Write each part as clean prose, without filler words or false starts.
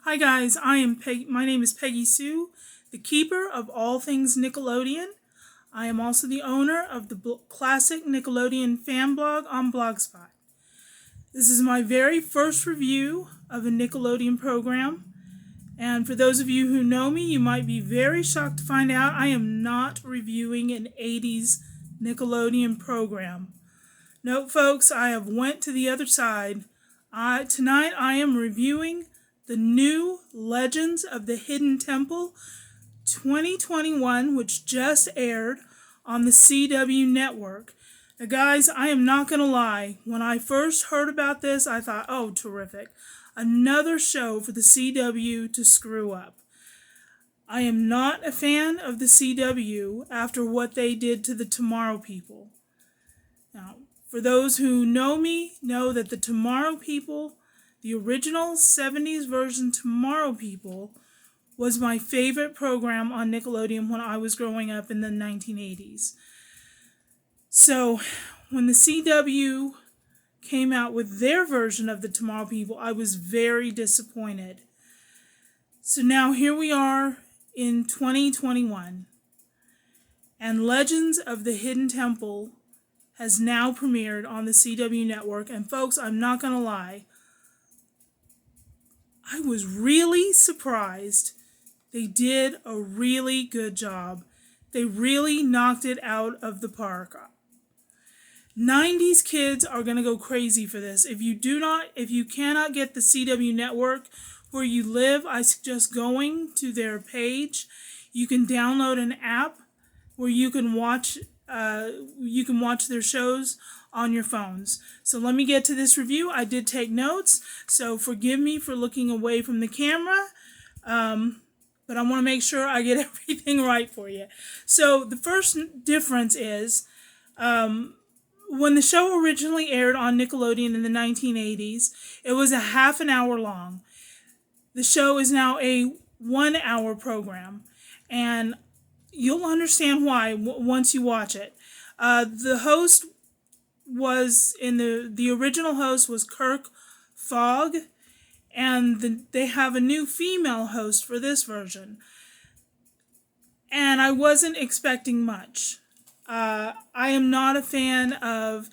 Hi guys, my name is Peggy Sue, the keeper of all things Nickelodeon. I am also the owner of the classic Nickelodeon fan blog on Blogspot. This is my very first review of a Nickelodeon program, and for those of you who know me, you might be very shocked to find out I am not reviewing an 80s Nickelodeon program. No, folks, I have went to the other side. Tonight I am reviewing the new Legends of the Hidden Temple 2021, which just aired on the CW network. Now, guys, I am not going to lie. When I first heard about this, I thought, oh, terrific. Another show for the CW to screw up. I am not a fan of the CW after what they did to the Tomorrow People. Now, for those who know me, know that the Tomorrow People, the original 70s version Tomorrow People, was my favorite program on Nickelodeon when I was growing up in the 1980s. So, when the CW came out with their version of the Tomorrow People, I was very disappointed. So now here we are in 2021, and Legends of the Hidden Temple has now premiered on the CW network. And folks, I'm not going to lie, I was really surprised. They did a really good job. They really knocked it out of the park. 90s kids are going to go crazy for this. If you cannot get the CW network where you live, I suggest going to their page. You can download an app where you can watch their shows on your phones. So let me get to this review. I did take notes, so forgive me for looking away from the camera, but I want to make sure I get everything right for you. So the first difference is when the show originally aired on Nickelodeon in the 1980s, it was a half an hour long. The show is now a 1 hour program, and you'll understand why once you watch it. The host was the original host was Kirk Fogg, and they have a new female host for this version. And I wasn't expecting much. I am not a fan of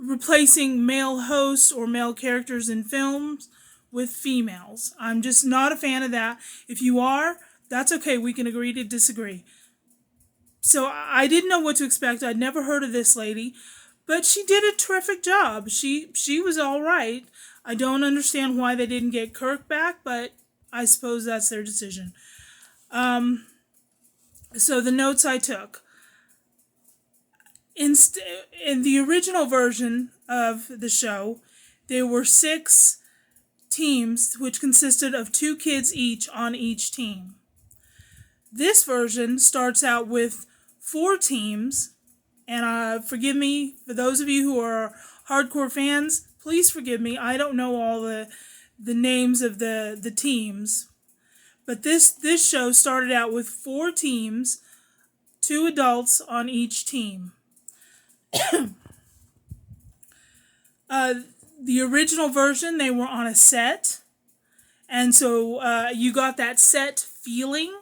replacing male hosts or male characters in films with females. I'm just not a fan of that. If you are, that's okay. We can agree to disagree. So I didn't know what to expect. I'd never heard of this lady, but she did a terrific job. She was all right. I don't understand why they didn't get Kirk back, but I suppose that's their decision. So the notes I took. In the original version of the show, there were 6 teams, which consisted of 2 kids each on each team. This version starts out with 4 teams, and forgive me, for those of you who are hardcore fans, please forgive me, I don't know all the names of the teams, but this show started out with 4 teams, 2 adults on each team. The original version, they were on a set, and so you got that set feeling.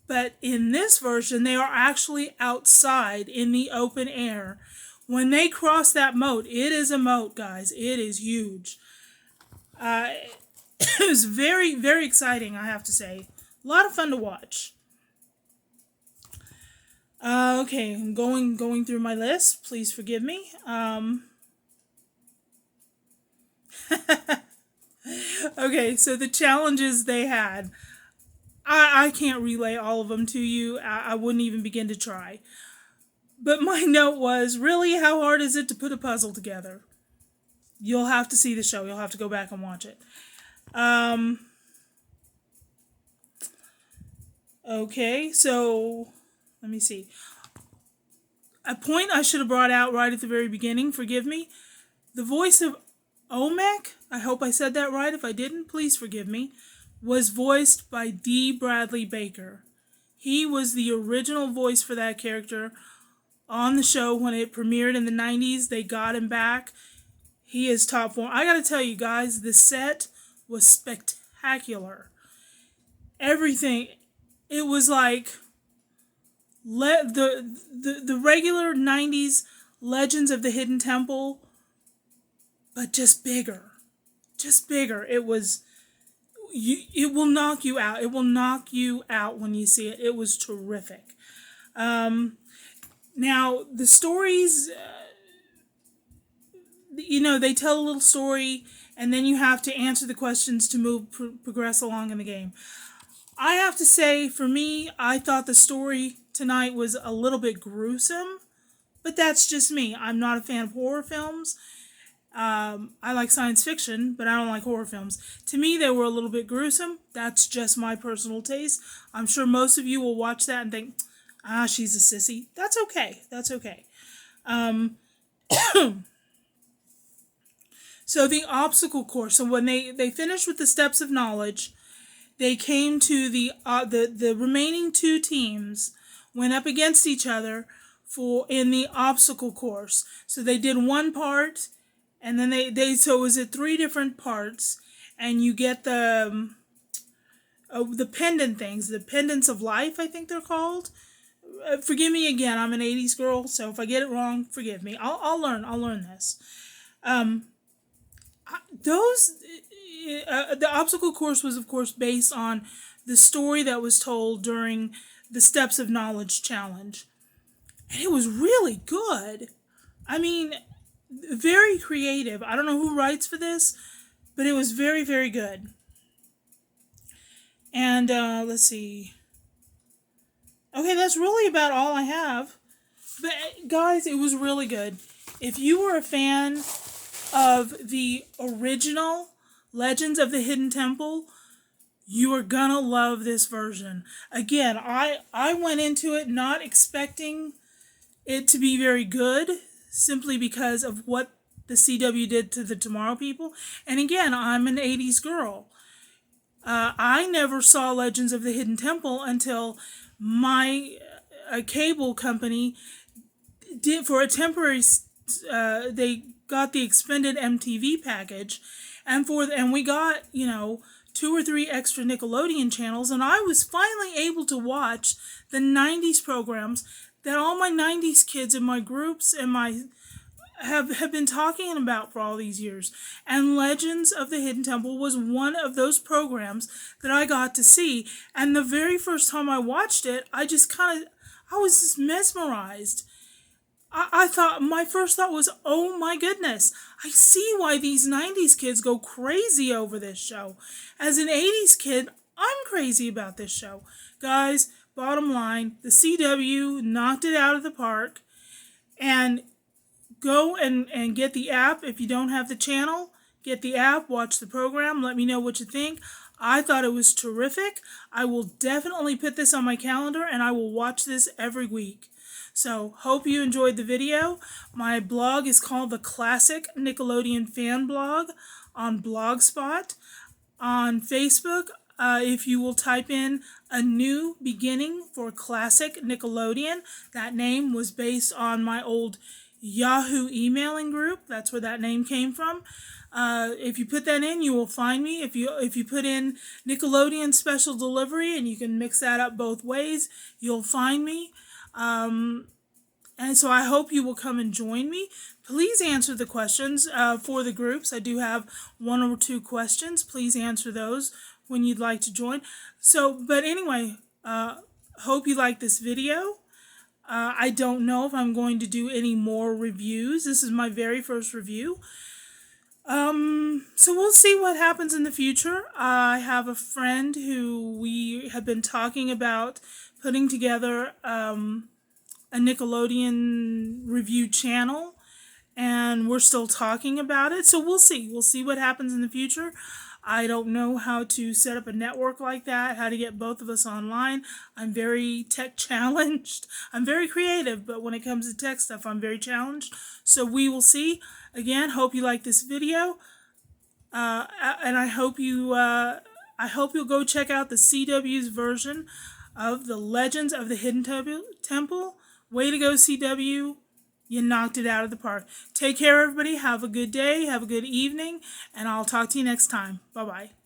But in this version, they are actually outside in the open air. When they cross that moat, it is a moat, guys. It is huge. It was very, very exciting, I have to say. A lot of fun to watch. Okay, I'm going through my list. Please forgive me. Okay, so the challenges they had. I can't relay all of them to you. I wouldn't even begin to try. But my note was, really, how hard is it to put a puzzle together? You'll have to see the show. You'll have to go back and watch it. Okay, so let me see. A point I should have brought out right at the very beginning, forgive me. The voice of Olmec, I hope I said that right. If I didn't, please forgive me, was voiced by D. Bradley Baker. He was the original voice for that character on the show when it premiered in the 90s. They got him back. He is top form. I gotta tell you guys, the set was spectacular. Everything. It was like the regular 90s Legends of the Hidden Temple, but just bigger. Just bigger. It was it will knock you out. It will knock you out when you see it. It was terrific. Now the stories, they tell a little story, and then you have to answer the questions to progress along in the game. I have to say, for me, I thought the story tonight was a little bit gruesome, but that's just me. I'm not a fan of horror films. I like science fiction, but I don't like horror films. To me, they were a little bit gruesome. That's just my personal taste. I'm sure most of you will watch that and think, she's a sissy. That's okay. That's okay. So the obstacle course. So when they finished with the steps of knowledge, they came to the remaining two teams went up against each other in the obstacle course. So they did one part, and then so it was at 3 different parts, and you get the pendant things, the pendants of life, I think they're called. Forgive me again, I'm an 80s girl, so if I get it wrong, forgive me. I'll learn this. The obstacle course was, of course, based on the story that was told during the Steps of Knowledge challenge. And it was really good. I mean, very creative. I don't know who writes for this, but it was very, very good. And let's see. Okay, that's really about all I have. But guys, it was really good. If you were a fan of the original Legends of the Hidden Temple, you are gonna love this version. Again, I went into it not expecting it to be very good, simply because of what the CW did to the Tomorrow People. And again, I'm an 80s girl. I never saw Legends of the Hidden Temple until my cable company did, for a temporary, they got the expanded MTV package, and we got 2 or 3 extra Nickelodeon channels, and I was finally able to watch the 90s programs that all my 90s kids in my groups and my have been talking about for all these years. And Legends of the Hidden Temple was one of those programs that I got to see. And the very first time I watched it, I was just mesmerized. My first thought was, oh my goodness, I see why these 90s kids go crazy over this show. As an 80s kid, I'm crazy about this show. Guys, bottom line, the CW knocked it out of the park. And go and get the app. If you don't have the channel, get the app, watch the program, let me know what you think. I thought it was terrific. I will definitely put this on my calendar, and I will watch this every week. So, hope you enjoyed the video. My blog is called the Classic Nickelodeon Fan Blog on Blogspot. On Facebook, if you will type in A New Beginning for Classic Nickelodeon, that name was based on my old Yahoo emailing group. That's where that name came from. If you put that in, you will find me. If you put in Nickelodeon Special Delivery, and you can mix that up both ways, you'll find me. And so I hope you will come and join me. Please answer the questions for the groups. I do have 1 or 2 questions. Please answer those when you'd like to join. But anyway, hope you like this video. I don't know if I'm going to do any more reviews. This is my very first review. So we'll see what happens in the future. I have a friend who we have been talking about putting together a Nickelodeon review channel, and we're still talking about it. So we'll see. We'll see what happens in the future. I don't know how to set up a network like that, how to get both of us online. I'm very tech challenged. I'm very creative, but when it comes to tech stuff, I'm very challenged. So we will see. Again, hope you like this video. And I hope you'll go check out the CW's version of the Legends of the Hidden Temple. Way to go, CW. You knocked it out of the park. Take care, everybody. Have a good day. Have a good evening. And I'll talk to you next time. Bye-bye.